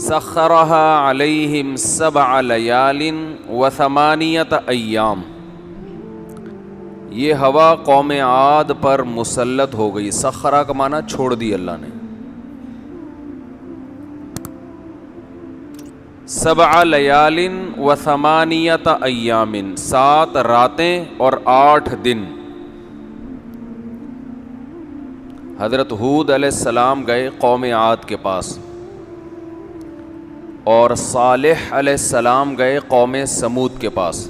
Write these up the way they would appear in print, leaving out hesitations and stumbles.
سخرها علیہم 7 لیال و 8 ایام. یہ ہوا قوم عاد پر مسلط ہو گئی. سخرہ کا معنی چھوڑ دی اللہ نے. 7 لیال و 8 ایام، 7 راتیں اور 8 دن. حضرت ہود علیہ السلام گئے قوم عاد کے پاس، اور صالح علیہ السلام گئے قوم سمود کے پاس.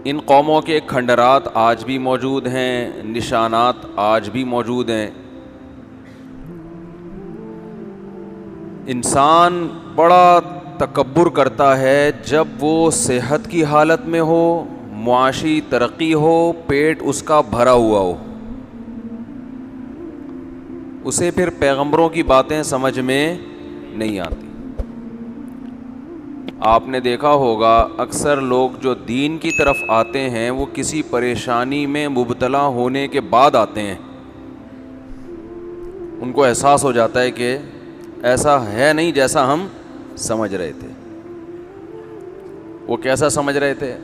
ان قوموں کے کھنڈرات آج بھی موجود ہیں، نشانات آج بھی موجود ہیں. انسان بڑا تکبر کرتا ہے جب وہ صحت کی حالت میں ہو، معاشی ترقی ہو، پیٹ اس کا بھرا ہوا ہو. اسے پھر پیغمبروں کی باتیں سمجھ میں نہیں آتی. آپ نے دیکھا ہوگا اکثر لوگ جو دین کی طرف آتے ہیں وہ کسی پریشانی میں مبتلا ہونے کے بعد آتے ہیں. ان کو احساس ہو جاتا ہے کہ ایسا ہے نہیں جیسا ہم سمجھ رہے تھے. وہ کیسا سمجھ رہے تھے؟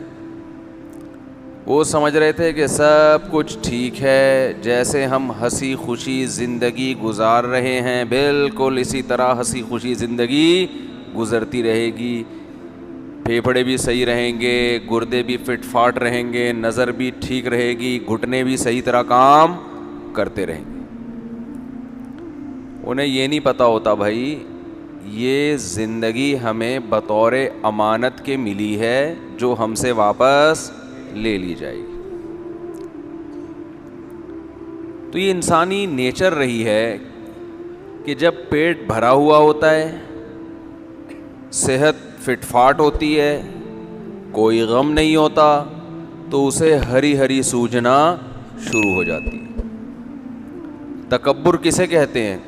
وہ سمجھ رہے تھے کہ سب کچھ ٹھیک ہے، جیسے ہم ہنسی خوشی زندگی گزار رہے ہیں بالکل اسی طرح ہنسی خوشی زندگی گزرتی رہے گی. پھیپھڑے بھی صحیح رہیں گے، گردے بھی فٹ فاٹ رہیں گے، نظر بھی ٹھیک رہے گی، گھٹنے بھی صحیح طرح کام کرتے رہیں گے. انہیں یہ نہیں پتہ ہوتا بھائی یہ زندگی ہمیں بطور امانت کے ملی ہے جو ہم سے واپس لے لی جائے گی. تو یہ انسانی نیچر رہی ہے کہ جب پیٹ بھرا ہوا ہوتا ہے، صحت فٹ فاٹ ہوتی ہے، کوئی غم نہیں ہوتا، تو اسے ہری ہری سوجنا شروع ہو جاتی ہے. تکبر کسے کہتے ہیں؟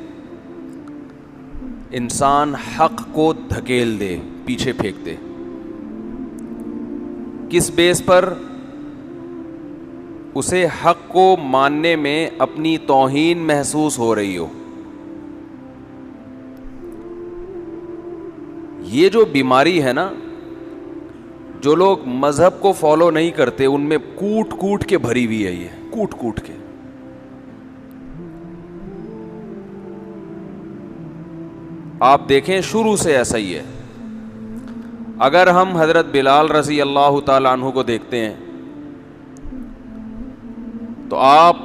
انسان حق کو دھکیل دے، پیچھے پھینک دے. کس بیس پر؟ اسے حق کو ماننے میں اپنی توہین محسوس ہو رہی ہو. یہ جو بیماری ہے نا، جو لوگ مذہب کو فالو نہیں کرتے ان میں کوٹ کوٹ کے بھری ہوئی ہے. یہ کوٹ کوٹ کے آپ دیکھیں شروع سے ایسا ہی ہے. اگر ہم حضرت بلال رضی اللہ تعالی عنہ کو دیکھتے ہیں تو آپ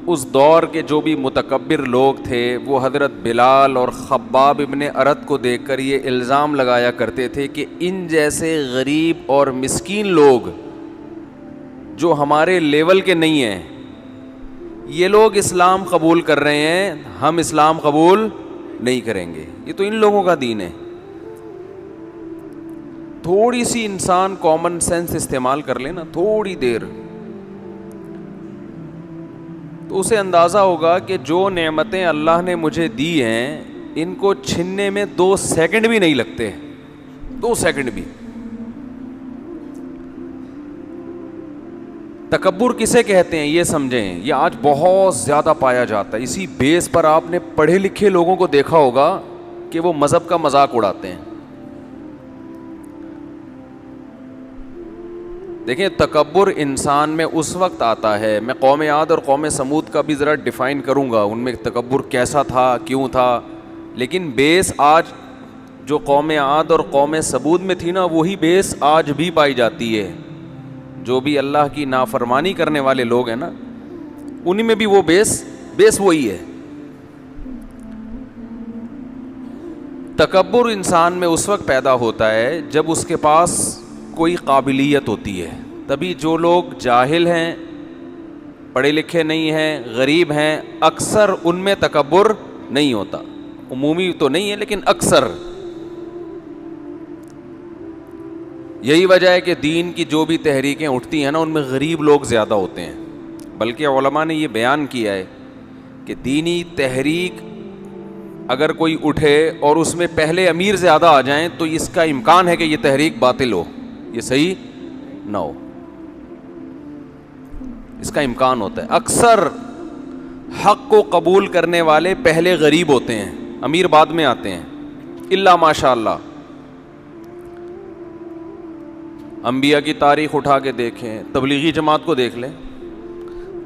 اس دور کے جو بھی متکبر لوگ تھے وہ حضرت بلال اور خباب ابن ارت کو دیکھ کر یہ الزام لگایا کرتے تھے کہ ان جیسے غریب اور مسکین لوگ جو ہمارے لیول کے نہیں ہیں، یہ لوگ اسلام قبول کر رہے ہیں، ہم اسلام قبول نہیں کریں گے. یہ تو ان لوگوں کا دین ہے. تھوڑی سی انسان کامن سینس استعمال کر لے نا، تھوڑی دیر، تو اسے اندازہ ہوگا کہ جو نعمتیں اللہ نے مجھے دی ہیں ان کو چھننے میں 2 سیکنڈ بھی نہیں لگتے. 2 سیکنڈ بھی. تکبر کسے کہتے ہیں یہ سمجھیں. یہ آج بہت زیادہ پایا جاتا ہے. اسی بیس پر آپ نے پڑھے لکھے لوگوں کو دیکھا ہوگا کہ وہ مذہب کا مذاق اڑاتے ہیں. دیکھیں تکبر انسان میں اس وقت آتا ہے، میں قوم عاد اور قوم سمود کا بھی ذرا ڈیفائن کروں گا ان میں تکبر کیسا تھا، کیوں تھا، لیکن بیس آج جو قوم عاد اور قوم سمود میں تھی نا وہی بیس آج بھی پائی جاتی ہے. جو بھی اللہ کی نافرمانی کرنے والے لوگ ہیں نا انہی میں بھی وہ بیس وہی ہے. تکبر انسان میں اس وقت پیدا ہوتا ہے جب اس کے پاس کوئی قابلیت ہوتی ہے. تبھی جو لوگ جاہل ہیں، پڑھے لکھے نہیں ہیں، غریب ہیں، اکثر ان میں تکبر نہیں ہوتا. عمومی تو نہیں ہے لیکن اکثر. یہی وجہ ہے کہ دین کی جو بھی تحریکیں اٹھتی ہیں نا ان میں غریب لوگ زیادہ ہوتے ہیں. بلکہ علماء نے یہ بیان کیا ہے کہ دینی تحریک اگر کوئی اٹھے اور اس میں پہلے امیر زیادہ آ جائیں تو اس کا امکان ہے کہ یہ تحریک باطل ہو، یہ صحیح نہ ہو. اس کا امکان ہوتا ہے. اکثر حق کو قبول کرنے والے پہلے غریب ہوتے ہیں, امیر بعد میں آتے ہیں, الا ماشاء اللہ. انبیاء کی تاریخ اٹھا کے دیکھیں, تبلیغی جماعت کو دیکھ لیں.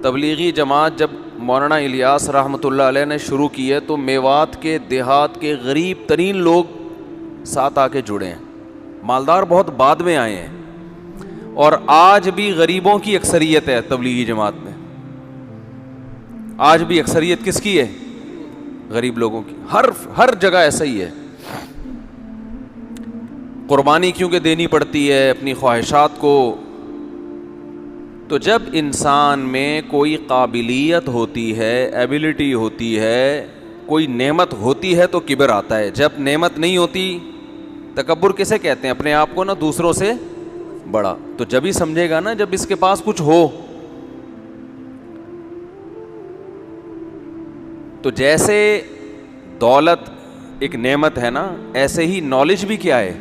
تبلیغی جماعت جب مولانا الیاس رحمۃ اللہ علیہ نے شروع کی ہے تو میوات کے دیہات کے غریب ترین لوگ ساتھ آ کے جڑے ہیں, مالدار بہت بعد میں آئے ہیں. اور آج بھی غریبوں کی اکثریت ہے تبلیغی جماعت میں, آج بھی اکثریت کس کی ہے؟ غریب لوگوں کی. ہر جگہ ایسا ہی ہے. قربانی کیونکہ دینی پڑتی ہے اپنی خواہشات کو. تو جب انسان میں کوئی قابلیت ہوتی ہے, ایبلٹی ہوتی ہے, کوئی نعمت ہوتی ہے تو کبر آتا ہے. جب نعمت نہیں ہوتی, تکبر کسے کہتے ہیں؟ اپنے آپ کو نا دوسروں سے بڑا. تو جب ہی سمجھے گا نا جب اس کے پاس کچھ ہو. تو جیسے دولت ایک نعمت ہے نا, ایسے ہی نالج بھی کیا ہے؟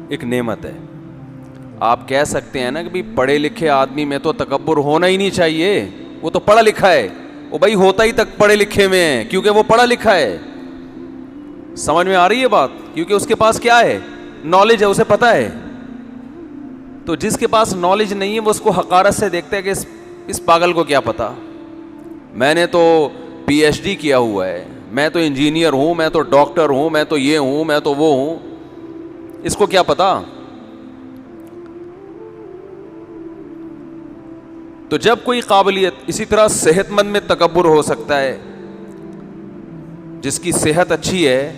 ایک نعمت ہے. آپ کہہ سکتے ہیں نا کہ پڑھے لکھے آدمی میں تو تکبر ہونا ہی نہیں چاہیے, وہ تو پڑھا لکھا ہے. وہ بھائی ہوتا ہی تک پڑھے لکھے میں ہے کیونکہ وہ پڑھا لکھا ہے. سمجھ میں آ رہی ہے بات؟ کیونکہ اس کے پاس کیا ہے؟ نالج ہے, اسے پتا ہے. تو جس کے پاس نالج نہیں ہے وہ اس کو حقارت سے دیکھتا ہے کہ اس پاگل کو کیا پتا, میں نے تو پی ایچ ڈی کیا ہوا ہے, میں تو انجینئر ہوں, میں تو ڈاکٹر ہوں, میں تو یہ ہوں, میں تو وہ ہوں, اس کو کیا پتا. تو جب کوئی قابلیت, اسی طرح صحت مند میں تکبر ہو سکتا ہے. جس کی صحت اچھی ہے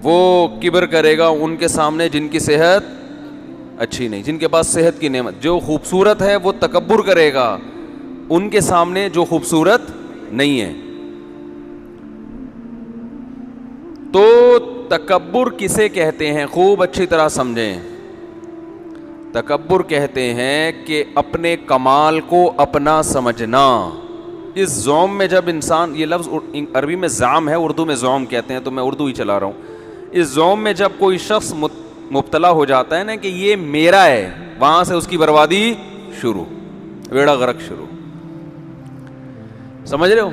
وہ کبر کرے گا ان کے سامنے جن کی صحت اچھی نہیں, جن کے پاس صحت کی نعمت. جو خوبصورت ہے وہ تکبر کرے گا ان کے سامنے جو خوبصورت نہیں ہے. تو تکبر کسے کہتے ہیں؟ خوب اچھی طرح سمجھیں. تکبر کہتے ہیں کہ اپنے کمال کو اپنا سمجھنا. اس زوم میں جب انسان, یہ لفظ عربی میں زعم ہے, اردو میں زوم کہتے ہیں, تو میں اردو ہی چلا رہا ہوں. اس زوم میں جب کوئی شخص مبتلا ہو جاتا ہے نا کہ یہ میرا ہے, وہاں سے اس کی بربادی شروع, بیڑا غرق شروع. سمجھ رہے ہو؟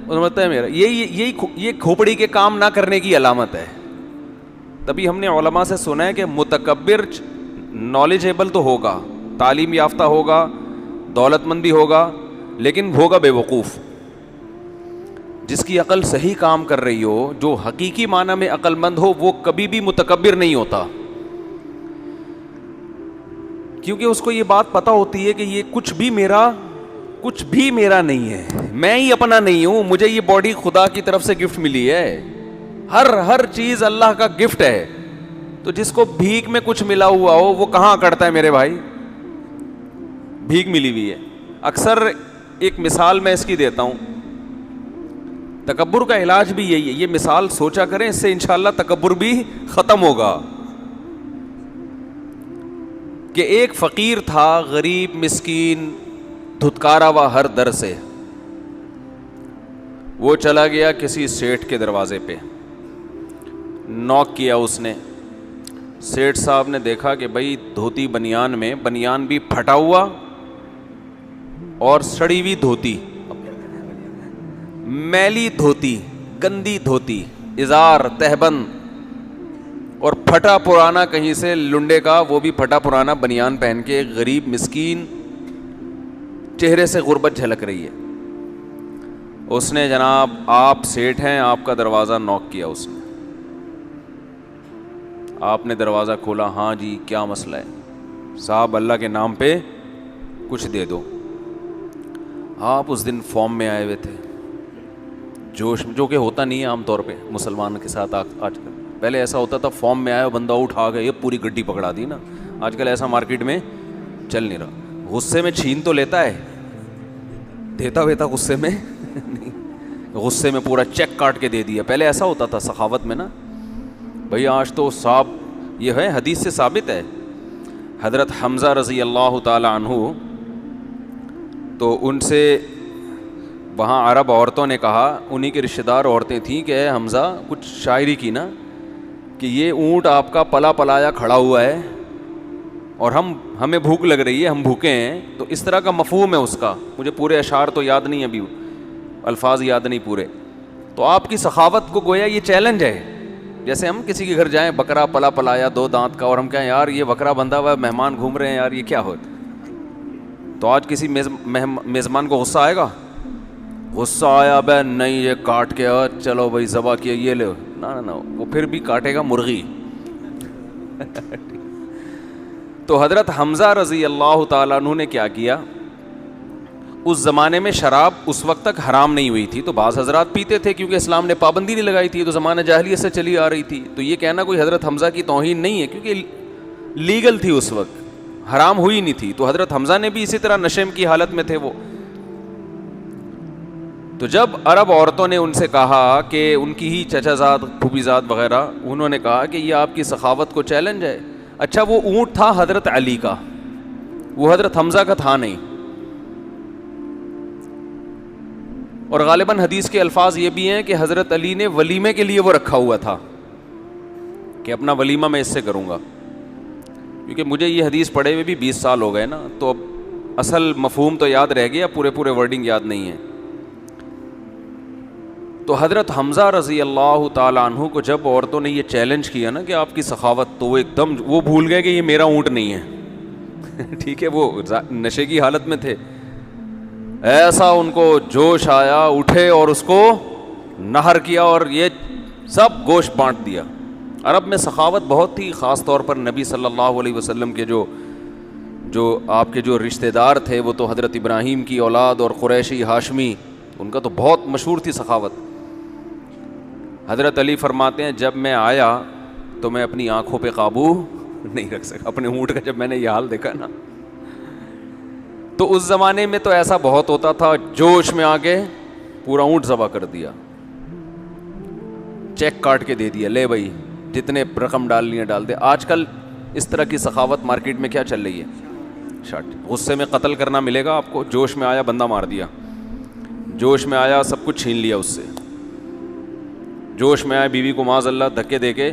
سمجھتا ہے میرا, یہ کھوپڑی کے کام نہ کرنے کی علامت ہے. تبھی ہم نے علماء سے سنا ہے کہ متکبر نالجیبل تو ہوگا, تعلیم یافتہ ہوگا, دولت مند بھی ہوگا, لیکن ہوگا بے وقوف. جس کی عقل صحیح کام کر رہی ہو, جو حقیقی معنی میں عقل مند ہو, وہ کبھی بھی متکبر نہیں ہوتا. کیونکہ اس کو یہ بات پتہ ہوتی ہے کہ یہ کچھ بھی میرا نہیں ہے, میں ہی اپنا نہیں ہوں, مجھے یہ باڈی خدا کی طرف سے گفٹ ملی ہے. ہر چیز اللہ کا گفٹ ہے. تو جس کو بھیک میں کچھ ملا ہوا ہو وہ کہاں اکڑتا ہے میرے بھائی؟ بھیک ملی ہوئی ہے. اکثر ایک مثال میں اس کی دیتا ہوں, تکبر کا علاج بھی یہی ہے. یہ مثال سوچا کریں, اس سے انشاءاللہ تکبر بھی ختم ہوگا. کہ ایک فقیر تھا, غریب مسکین, دھتکارا ہوا ہر در سے. وہ چلا گیا کسی سیٹھ کے دروازے پہ, نوک کیا اس نے. سیٹھ صاحب نے دیکھا کہ بھائی دھوتی بنیان میں, بنیان بھی پھٹا ہوا اور سڑی ہوئی دھوتی, میلی دھوتی, گندی دھوتی, ازار تہبند, اور پھٹا پرانا کہیں سے لنڈے کا, وہ بھی پھٹا پرانا بنیان پہن کے, غریب مسکین, چہرے سے غربت جھلک رہی ہے. اس نے جناب آپ سیٹھ ہیں, آپ کا دروازہ نوک کیا. اس نے, آپ نے دروازہ کھولا. ہاں جی کیا مسئلہ ہے؟ صاحب اللہ کے نام پہ کچھ دے دو. آپ اس دن فارم میں آئے ہوئے تھے, جوش, جو کہ ہوتا نہیں ہے عام طور پہ مسلمان کے ساتھ آج کل. پہلے ایسا ہوتا تھا, فارم میں آیا بندہ اٹھا گیا, یہ پوری گڈی پکڑا دی نا. آج کل ایسا مارکیٹ میں چل نہیں رہا. غصے میں چھین تو لیتا ہے, دیتا ویتا غصے میں نہیں, غصے میں پورا چیک کاٹ کے دے دیا. پہلے ایسا ہوتا تھا سخاوت میں نا بھئی. آج تو صاحب یہ ہے, حدیث سے ثابت ہے, حضرت حمزہ رضی اللہ تعالی عنہ, تو ان سے وہاں عرب عورتوں نے کہا, انہی کے رشتہ دار عورتیں تھیں, کہ اے حمزہ کچھ شاعری کی نا, کہ یہ اونٹ آپ کا پلا پلایا کھڑا ہوا ہے اور ہمیں بھوک لگ رہی ہے, ہم بھوکے ہیں. تو اس طرح کا مفہوم ہے اس کا, مجھے پورے اشعار تو یاد نہیں ابھی. الفاظ یاد نہیں پورے. تو آپ کی سخاوت کو گویا یہ چیلنج ہے. جیسے ہم کسی کے گھر جائیں, بکرا پلا پلایا 2 دانت کا, اور ہم کہیں یار یہ بکرا بندھا ہوا ہے, مہمان گھوم رہے ہیں یار, یہ کیا ہوتا. تو آج کسی میزبان کو غصہ آئے گا؟ غصہ آیا بے نہیں یہ کاٹ کے چلو بھائی ذبح کیا یہ لو, نہ وہ پھر بھی کاٹے گا مرغی. تو حضرت حمزہ رضی اللہ تعالیٰ عنہ نے کیا کیا, اس زمانے میں شراب اس وقت تک حرام نہیں ہوئی تھی, تو بعض حضرات پیتے تھے کیونکہ اسلام نے پابندی نہیں لگائی تھی, تو زمانہ جاہلیت سے چلی آ رہی تھی. تو یہ کہنا کوئی حضرت حمزہ کی توہین نہیں ہے, کیونکہ لیگل تھی اس وقت, حرام ہوئی نہیں تھی. تو حضرت حمزہ نے بھی اسی طرح نشے کی حالت میں تھے وہ. تو جب عرب عورتوں نے ان سے کہا کہ ان کی ہی چچا زاد پھوپھی زاد وغیرہ, انہوں نے کہا کہ یہ آپ کی سخاوت کو چیلنج ہے. اچھا وہ اونٹ تھا حضرت علی کا, وہ حضرت حمزہ کا تھا نہیں. اور غالباً حدیث کے الفاظ یہ بھی ہیں کہ حضرت علی نے ولیمے کے لیے وہ رکھا ہوا تھا کہ اپنا ولیمہ میں اس سے کروں گا. کیونکہ مجھے یہ حدیث پڑھے ہوئے بھی 20 سال ہو گئے نا, تو اب اصل مفہوم تو یاد رہ گیا, پورے ورڈنگ یاد نہیں ہے. تو حضرت حمزہ رضی اللہ تعالیٰ عنہ کو جب عورتوں نے یہ چیلنج کیا نا کہ آپ کی سخاوت, تو وہ ایک دم وہ بھول گئے کہ یہ میرا اونٹ نہیں ہے. ٹھیک ہے, وہ نشے کی حالت میں تھے. ایسا ان کو جوش آیا, اٹھے اور اس کو نہر کیا اور یہ سب گوشت بانٹ دیا. عرب میں سخاوت بہت تھی, خاص طور پر نبی صلی اللہ علیہ وسلم کے جو آپ کے جو رشتہ دار تھے, وہ تو حضرت ابراہیم کی اولاد اور قریشی ہاشمی, ان کا تو بہت مشہور تھی سخاوت. حضرت علی فرماتے ہیں جب میں آیا تو میں اپنی آنکھوں پہ قابو نہیں رکھ سکا, اپنے اونٹ کا جب میں نے یہ حال دیکھا نا. تو اس زمانے میں تو ایسا بہت ہوتا تھا, جوش میں آ کے پورا اونٹ ذبح کر دیا, چیک کاٹ کے دے دیا, لے بھائی جتنے رقم ڈالنی ہے ڈال دے. آج کل اس طرح کی سخاوت مارکیٹ میں کیا چل رہی ہے, شارٹ. غصے میں قتل کرنا ملے گا آپ کو, جوش میں آیا بندہ مار دیا, جوش میں آیا سب کچھ چھین لیا اس سے, جوش میں آیا بیوی کو معاذ اللہ دھکے دے کے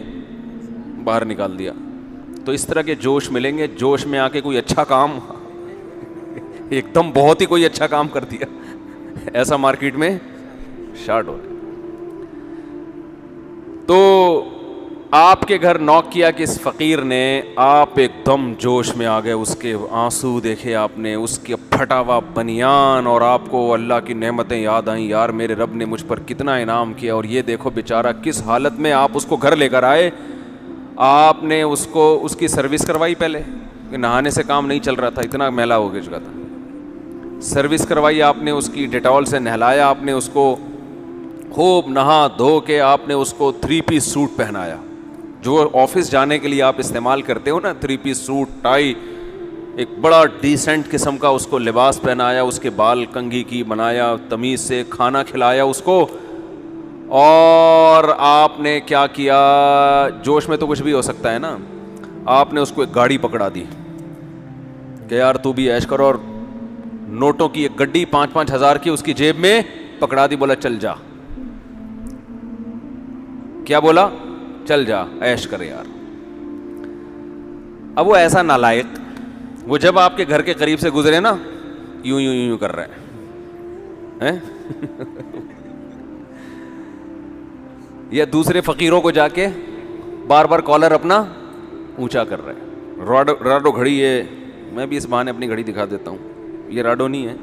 باہر نکال دیا. تو اس طرح کے جوش ملیں گے, جوش میں آ کے کوئی اچھا کام ایک دم بہت ہی کوئی اچھا کام کر دیا, ایسا مارکیٹ میں شارٹ ہو. تو آپ کے گھر نوک کیا کس فقیر نے, آپ ایک دم جوش میں آ گئے, اس کے آنسو دیکھے آپ نے, اس کے پھٹا ہوا بنیان, اور آپ کو اللہ کی نعمتیں یاد آئیں, یار میرے رب نے مجھ پر کتنا انعام کیا, اور یہ دیکھو بیچارہ کس حالت میں. آپ اس کو گھر لے کر آئے, آپ نے اس کی سروس کروائی پہلے, نہانے سے کام نہیں چل رہا تھا, اتنا میلا ہو گیا چکا تھا. سروس کروائی آپ نے, اس کی ڈیٹول سے نہلایا آپ نے, اس کو خوب نہا دھو کے آپ نے اس کو 3 پیس سوٹ پہنایا, جو آفس جانے کے لیے آپ استعمال کرتے ہو نا, 3 پیس سوٹ ٹائی, ایک بڑا ڈیسنٹ قسم کا اس کو لباس پہنایا, اس کے بال کنگھی کی بنایا, تمیز سے کھانا کھلایا اس کو. اور آپ نے کیا کیا, جوش میں تو کچھ بھی ہو سکتا ہے نا, آپ نے اس کو ایک گاڑی پکڑا دی کہ یار تو بھی عیش کرو, اور نوٹوں کی ایک گڈی 5-5 ہزار کی اس کی جیب میں پکڑا دی, بولا چل جا. کیا بولا, چل جا عیش کر یار. اب وہ ایسا نالائق, وہ جب آپ کے گھر کے قریب سے گزرے نا, یوں کر رہے ہیں یا دوسرے فقیروں کو جا کے بار بار کالر اپنا اونچا کر رہے ہیں. راڈو گھڑی ہے, میں بھی اس بہانے اپنی گھڑی دکھا دیتا ہوں, یہ راڈو نہیں ہے,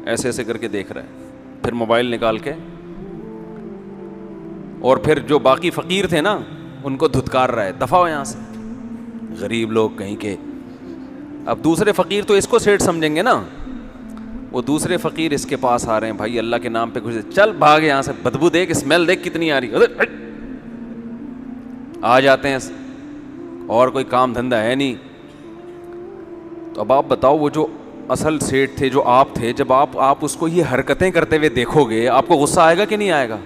ایسے ایسے کر کے دیکھ رہا ہے, پھر موبائل نکال کے, اور پھر جو باقی فقیر تھے نا ان کو دھتکار رہا ہے, دفع ہو یہاں سے, غریب لوگ کہیں کے. اب دوسرے فقیر تو اس کو سیٹ سمجھیں گے نا, وہ دوسرے فقیر اس کے پاس آ رہے ہیں, بھائی اللہ کے نام پہ کچھ, چل بھاگ یہاں سے, بدبو دیکھ, اسمیل دیکھ کتنی آ رہی ہے. آ جاتے ہیں, اور کوئی کام دھندہ ہے نہیں. تو اب آپ بتاؤ, وہ جو اصل سیٹ تھے, جو آپ تھے, جب آپ اس کو یہ حرکتیں کرتے ہوئے دیکھو گے, آپ کو غصہ آئے گا کہ نہیں آئے گا,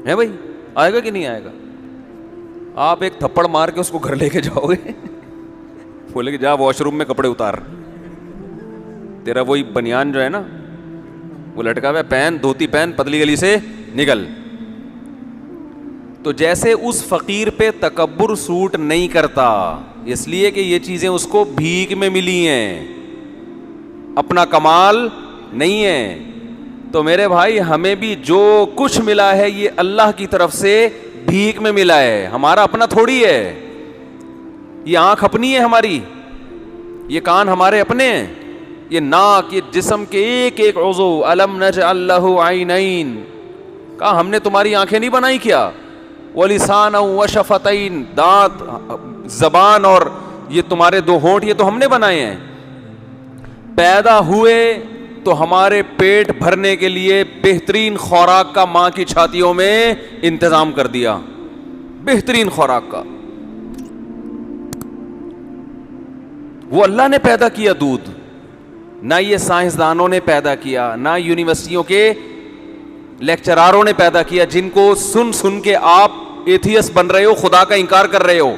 ہے بھائی, آئے گا کہ نہیں آئے گا؟ آپ ایک تھپڑ مار کے اس کو گھر لے کے جاؤ گے, بولے کہ جا واش روم میں کپڑے اتار, تیرا وہی بنیان جو ہے نا وہ لٹکا ہوا ہے, پہن دھوتی پہن, پتلی گلی سے نکل. تو جیسے اس فقیر پہ تکبر سوٹ نہیں کرتا, اس لیے کہ یہ چیزیں اس کو بھیک میں ملی ہیں, اپنا کمال نہیں ہے. تو میرے بھائی ہمیں بھی جو کچھ ملا ہے یہ اللہ کی طرف سے بھیک میں ملا ہے, ہمارا اپنا تھوڑی ہے. یہ آنکھ اپنی ہے ہماری, یہ کان ہمارے اپنے ہیں, یہ ناک, یہ جسم کے ایک ایک عضو. الم نجعل لہ عینین, کہا ہم نے تمہاری آنکھیں نہیں بنائی کیا؟ وَلِسَانًا وَشَفَتَيْن, دانت, زبان اور یہ تمہارے 2 ہونٹ, یہ تو ہم نے بنائے ہیں. پیدا ہوئے تو ہمارے پیٹ بھرنے کے لیے بہترین خوراک کا ماں کی چھاتیوں میں انتظام کر دیا, بہترین خوراک کا. وہ اللہ نے پیدا کیا دودھ, نہ یہ سائنسدانوں نے پیدا کیا, نہ یونیورسٹیوں کے لیکچراروں نے پیدا کیا جن کو سن سن کے آپ ایتھیسٹ بن رہے ہو, خدا کا انکار کر رہے ہو.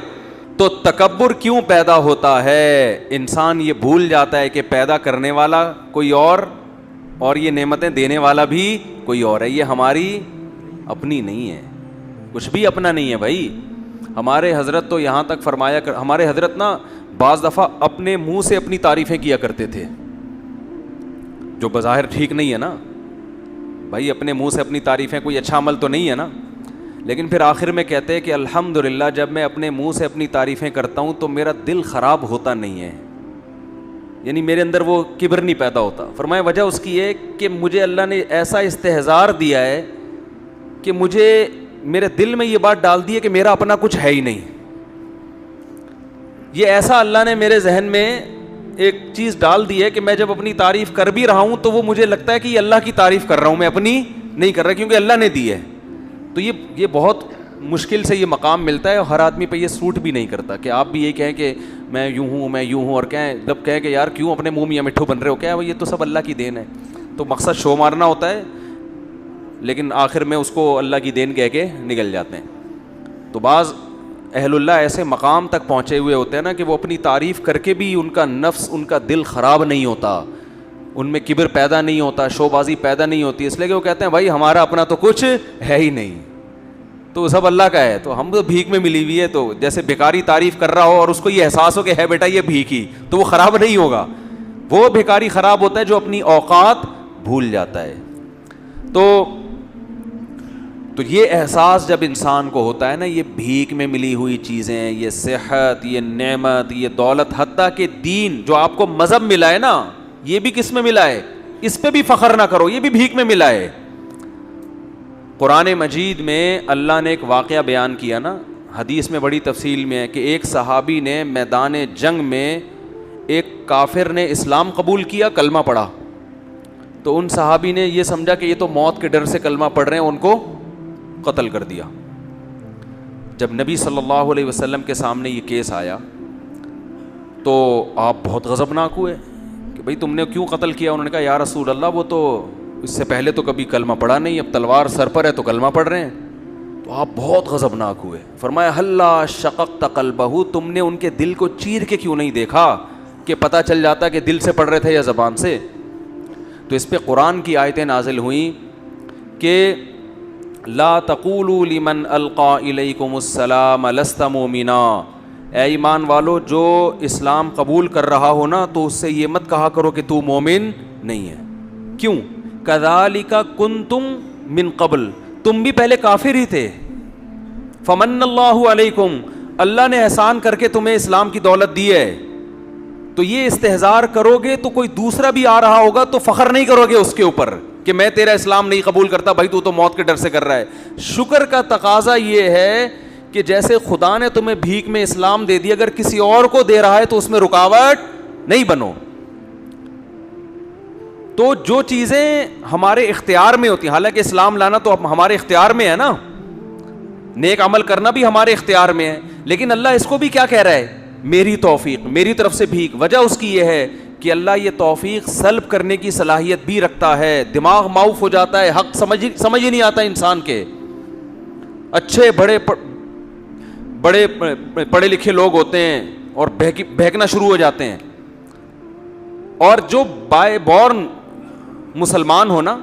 تو تکبر کیوں پیدا ہوتا ہے؟ انسان یہ بھول جاتا ہے کہ پیدا کرنے والا کوئی اور یہ نعمتیں دینے والا بھی کوئی اور ہے. یہ ہماری اپنی نہیں ہے, کچھ بھی اپنا نہیں ہے بھائی. ہمارے حضرت تو یہاں تک فرمایا ہمارے حضرت نا بعض دفعہ اپنے منہ سے اپنی تعریفیں کیا کرتے تھے, جو بظاہر ٹھیک نہیں ہے نا بھائی. اپنے منہ سے اپنی تعریفیں کوئی اچھا عمل تو نہیں ہے نا. لیکن پھر آخر میں کہتے ہیں کہ الحمدللہ جب میں اپنے منہ سے اپنی تعریفیں کرتا ہوں تو میرا دل خراب ہوتا نہیں ہے, یعنی میرے اندر وہ کبر نہیں پیدا ہوتا. فرمایا وجہ اس کی ہے کہ مجھے اللہ نے ایسا استحضار دیا ہے کہ مجھے میرے دل میں یہ بات ڈال دی ہے کہ میرا اپنا کچھ ہے ہی نہیں. یہ ایسا اللہ نے میرے ذہن میں ایک چیز ڈال دی ہے کہ میں جب اپنی تعریف کر بھی رہا ہوں تو وہ مجھے لگتا ہے کہ یہ اللہ کی تعریف کر رہا ہوں, میں اپنی نہیں کر رہا, کیونکہ اللہ نے دی ہے. تو یہ بہت مشکل سے یہ مقام ملتا ہے, اور ہر آدمی پہ یہ سوٹ بھی نہیں کرتا کہ آپ بھی یہی کہیں کہ میں یوں ہوں میں یوں ہوں, اور کہیں جب کہیں کہ یار کیوں اپنے منہ میاں مٹھو بن رہے ہو, کیا یہ تو سب اللہ کی دین ہے. تو مقصد شو مارنا ہوتا ہے, لیکن آخر میں اس کو اللہ کی دین کہہ کے نکل جاتے ہیں. تو بعض اہل اللہ ایسے مقام تک پہنچے ہوئے ہوتے ہیں نا کہ وہ اپنی تعریف کر کے بھی ان کا نفس, ان کا دل خراب نہیں ہوتا, ان میں کبر پیدا نہیں ہوتا, شو بازی پیدا نہیں ہوتی, اس لیے کہ وہ کہتے ہیں بھائی ہمارا اپنا تو کچھ ہے ہی نہیں, تو سب اللہ کا ہے, تو ہم تو بھیک میں ملی ہوئی ہے. تو جیسے بھکاری تعریف کر رہا ہو اور اس کو یہ احساس ہو کہ ہے بیٹا یہ بھیک ہی, تو وہ خراب نہیں ہوگا. وہ بھکاری خراب ہوتا ہے جو اپنی اوقات بھول جاتا ہے. تو یہ احساس جب انسان کو ہوتا ہے نا, یہ بھیک میں ملی ہوئی چیزیں, یہ صحت, یہ نعمت, یہ دولت, حتیٰ کہ دین جو آپ کو مذہب ملا ہے نا, یہ بھی کس میں ملا ہے؟ اس پہ بھی فخر نہ کرو, یہ بھی بھیک میں ملا ہے. قرآن مجید میں اللہ نے ایک واقعہ بیان کیا نا, حدیث میں بڑی تفصیل میں ہے کہ ایک صحابی نے میدان جنگ میں ایک کافر نے اسلام قبول کیا, کلمہ پڑھا, تو ان صحابی نے یہ سمجھا کہ یہ تو موت کے ڈر سے کلمہ پڑھ رہے ہیں, ان کو قتل کر دیا. جب نبی صلی اللہ علیہ وسلم کے سامنے یہ کیس آیا تو آپ بہت غضبناک ہوئے کہ بھئی تم نے کیوں قتل کیا؟ انہوں نے کہا یا رسول اللہ وہ تو اس سے پہلے تو کبھی کلمہ پڑھا نہیں, اب تلوار سر پر ہے تو کلمہ پڑھ رہے ہیں. تو آپ بہت غضبناک ہوئے. فرمایا ہلا شققت قلبہ, تم نے ان کے دل کو چیر کے کیوں نہیں دیکھا کہ پتہ چل جاتا کہ دل سے پڑھ رہے تھے یا زبان سے. تو اس پہ قرآن کی آیتیں نازل ہوئیں کہ لا تقولوا لمن القى الیکم السلام لست مؤمنا, اے ایمان والو جو اسلام قبول کر رہا ہو نا تو اس سے یہ مت کہا کرو کہ تو مومن نہیں ہے. کیوں؟ کذالک کنتم من قبل, تم بھی پہلے کافر ہی تھے. فمن اللہ علیکم, اللہ نے احسان کر کے تمہیں اسلام کی دولت دی ہے. تو یہ استحضار کرو گے تو کوئی دوسرا بھی آ رہا ہوگا تو فخر نہیں کرو گے اس کے اوپر کہ میں تیرا اسلام نہیں قبول کرتا, بھائی تو موت کے ڈر سے کر رہا ہے. شکر کا تقاضا یہ ہے کہ جیسے خدا نے تمہیں بھیک میں اسلام دے دی, اگر کسی اور کو دے رہا ہے تو اس میں رکاوٹ نہیں بنو. تو جو چیزیں ہمارے اختیار میں ہوتی ہیں, حالانکہ اسلام لانا تو ہمارے اختیار میں ہے نا, نیک عمل کرنا بھی ہمارے اختیار میں ہے, لیکن اللہ اس کو بھی کیا کہہ رہا ہے؟ میری توفیق, میری طرف سے بھیک. وجہ اس کی یہ ہے کہ اللہ یہ توفیق سلب کرنے کی صلاحیت بھی رکھتا ہے. دماغ معاف ہو جاتا ہے, حق سمجھ ہی نہیں آتا انسان کے. اچھے بڑے پڑھے لکھے لوگ ہوتے ہیں اور بہکنا شروع ہو جاتے ہیں, اور جو بائی بورن مسلمان ہو نا,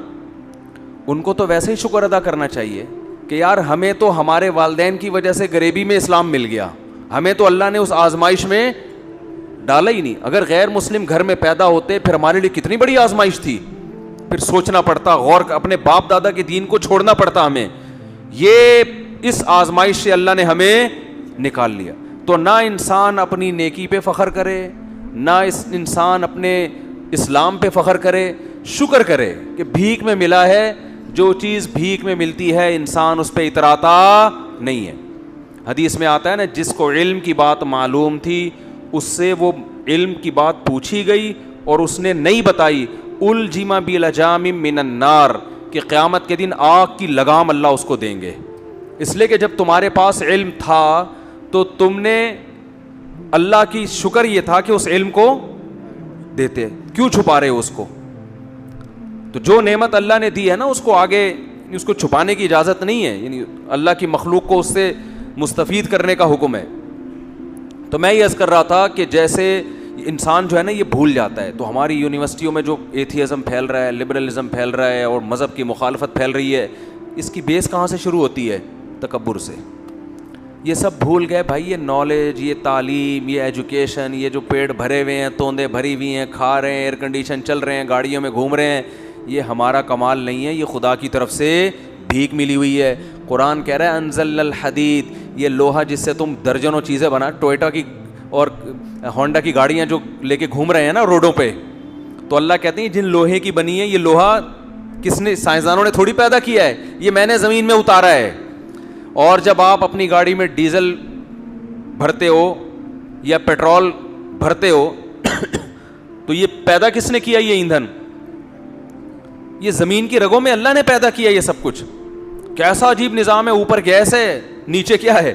ان کو تو ویسے ہی شکر ادا کرنا چاہیے کہ یار ہمیں تو ہمارے والدین کی وجہ سے غریبی میں اسلام مل گیا, ہمیں تو اللہ نے اس آزمائش میں ڈالا ہی نہیں. اگر غیر مسلم گھر میں پیدا ہوتے پھر ہمارے لیے کتنی بڑی آزمائش تھی. پھر سوچنا پڑتا, غور, اپنے باپ دادا کے دین کو چھوڑنا پڑتا ہمیں. یہ اس آزمائش سے اللہ نے ہمیں نکال لیا. تو نہ انسان اپنی نیکی پہ فخر کرے, نہ انسان اپنے اسلام پہ فخر کرے, شکر کرے کہ بھیک میں ملا ہے. جو چیز بھیک میں ملتی ہے انسان اس پہ اتراتا نہیں ہے. حدیث میں آتا ہے نا, جس کو علم کی بات معلوم تھی اس سے وہ علم کی بات پوچھی گئی اور اس نے نہیں بتائی, الجم بلجام من النار, کہ قیامت کے دن آگ کی لگام اللہ اس کو دیں گے. اس لیے کہ جب تمہارے پاس علم تھا تو تم نے, اللہ کی شکر یہ تھا کہ اس علم کو دیتے, کیوں چھپا رہے ہو اس کو؟ تو جو نعمت اللہ نے دی ہے نا اس کو آگے, اس کو چھپانے کی اجازت نہیں ہے. یعنی اللہ کی مخلوق کو اس سے مستفید کرنے کا حکم ہے. تو میں یہ عرض کر رہا تھا کہ جیسے انسان جو ہے نا یہ بھول جاتا ہے. تو ہماری یونیورسٹیوں میں جو ایتھیزم پھیل رہا ہے, لبرلزم پھیل رہا ہے اور مذہب کی مخالفت پھیل رہی ہے, اس کی بیس کہاں سے شروع ہوتی ہے؟ تکبر سے. یہ سب بھول گئے بھائی, یہ نالج, یہ تعلیم, یہ ایجوکیشن, یہ جو پیٹ بھرے ہوئے ہیں, توندے بھری ہوئی ہیں, کھا رہے ہیں, ایئر کنڈیشن چل رہے ہیں, گاڑیوں میں گھوم رہے ہیں, یہ ہمارا کمال نہیں ہے, یہ خدا کی طرف سے بھیک ملی ہوئی ہے. قرآن کہہ رہا ہے انزلنا الحدید, یہ لوہا جس سے تم درجنوں چیزیں بنا, ٹوئیٹا کی اور ہونڈا کی گاڑیاں جو لے کے گھوم رہے ہیں نا روڈوں پہ, تو اللہ کہتے ہیں جن لوہے کی بنی ہے, یہ لوہا کس نے, سائنسدانوں نے تھوڑی پیدا کیا ہے, یہ میں نے زمین میں اتارا ہے. اور جب آپ اپنی گاڑی میں ڈیزل بھرتے ہو یا پیٹرول بھرتے ہو تو یہ پیدا کس نے کیا؟ یہ ایندھن, یہ زمین کی رگوں میں اللہ نے پیدا کیا یہ سب کچھ. کیسا عجیب نظام ہے, اوپر گیس ہے, نیچے کیا ہے؟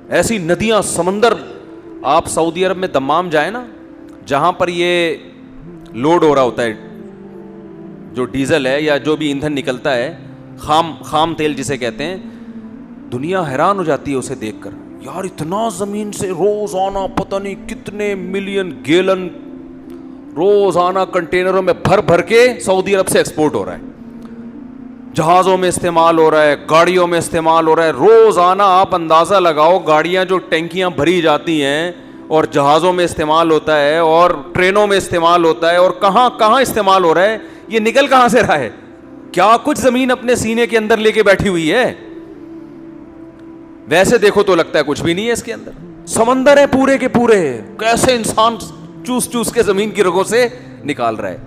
ایسی ندیاں, سمندر. آپ سعودی عرب میں دمام جائیں نا, جہاں پر یہ لوڈ ہو رہا ہوتا ہے جو ڈیزل ہے یا جو بھی ایندھن نکلتا ہے, خام تیل جسے کہتے ہیں, دنیا حیران ہو جاتی ہے اسے دیکھ کر. یار اتنا زمین سے روزانہ پتہ نہیں کتنے ملین گیلن روزانہ کنٹینروں میں بھر بھر کے سعودی عرب سے ایکسپورٹ ہو رہا ہے, جہازوں میں استعمال ہو رہا ہے, گاڑیوں میں استعمال ہو رہا ہے. روزانہ آپ اندازہ لگاؤ, گاڑیاں جو ٹینکیاں بھری جاتی ہیں اور جہازوں میں استعمال ہوتا ہے اور ٹرینوں میں استعمال ہوتا ہے, اور کہاں کہاں استعمال ہو رہا ہے, یہ نکل کہاں سے رہا ہے؟ کیا کچھ زمین اپنے سینے کے اندر لے کے بیٹھی ہوئی ہے؟ ویسے دیکھو تو لگتا ہے کچھ بھی نہیں ہے اس کے اندر. سمندر ہے پورے کے پورے, کیسے انسان چوس چوس کے زمین کی رگوں سے نکال رہا ہے.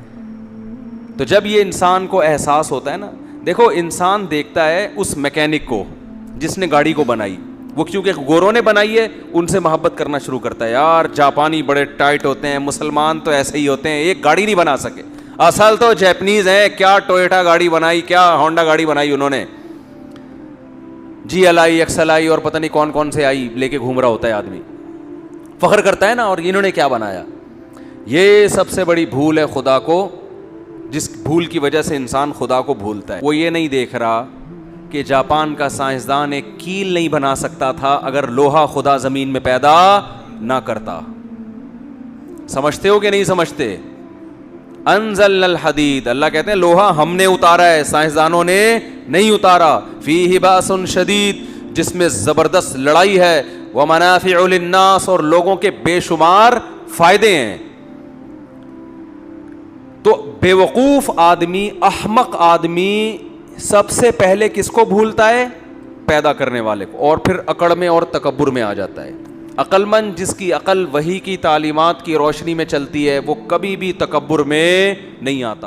تو جب یہ انسان کو احساس ہوتا ہے نا, دیکھو انسان دیکھتا ہے اس میکینک کو جس نے گاڑی کو بنائی, وہ کیونکہ گوروں نے بنائی ہے ان سے محبت کرنا شروع کرتا ہے. یار جاپانی بڑے ٹائٹ ہوتے ہیں, مسلمان تو ایسے ہی ہوتے ہیں, ایک گاڑی نہیں بنا سکے. اصل تو جیپنیز ہیں, کیا ٹوئیٹا گاڑی بنائی, کیا ہونڈا گاڑی بنائی انہوں نے, G L I, X L I اور پتہ نہیں کون کون سے آئی لے کے گھوم رہا ہوتا ہے آدمی, فخر کرتا ہے نا, اور انہوں نے کیا بنایا. یہ سب سے بڑی بھول ہے خدا کو, جس بھول کی وجہ سے انسان خدا کو بھولتا ہے. وہ یہ نہیں دیکھ رہا کہ جاپان کا سائنسدان ایک کیل نہیں بنا سکتا تھا اگر لوہا خدا زمین میں پیدا نہ کرتا. سمجھتے ہو کہ نہیں سمجھتے؟ انزلنا الحدید, اللہ کہتے ہیں لوہا ہم نے اتارا ہے, سائنسدانوں نے نہیں اتارا. فیہ باس شدید, جس میں زبردست لڑائی ہے, ومنافع للناس, اور لوگوں کے بے شمار فائدے ہیں. تو بے وقوف آدمی, احمق آدمی سب سے پہلے کس کو بھولتا ہے؟ پیدا کرنے والے کو, اور پھر اکڑ میں اور تکبر میں آ جاتا ہے. عقل مند جس کی عقل وحی کی تعلیمات کی روشنی میں چلتی ہے وہ کبھی بھی تکبر میں نہیں آتا.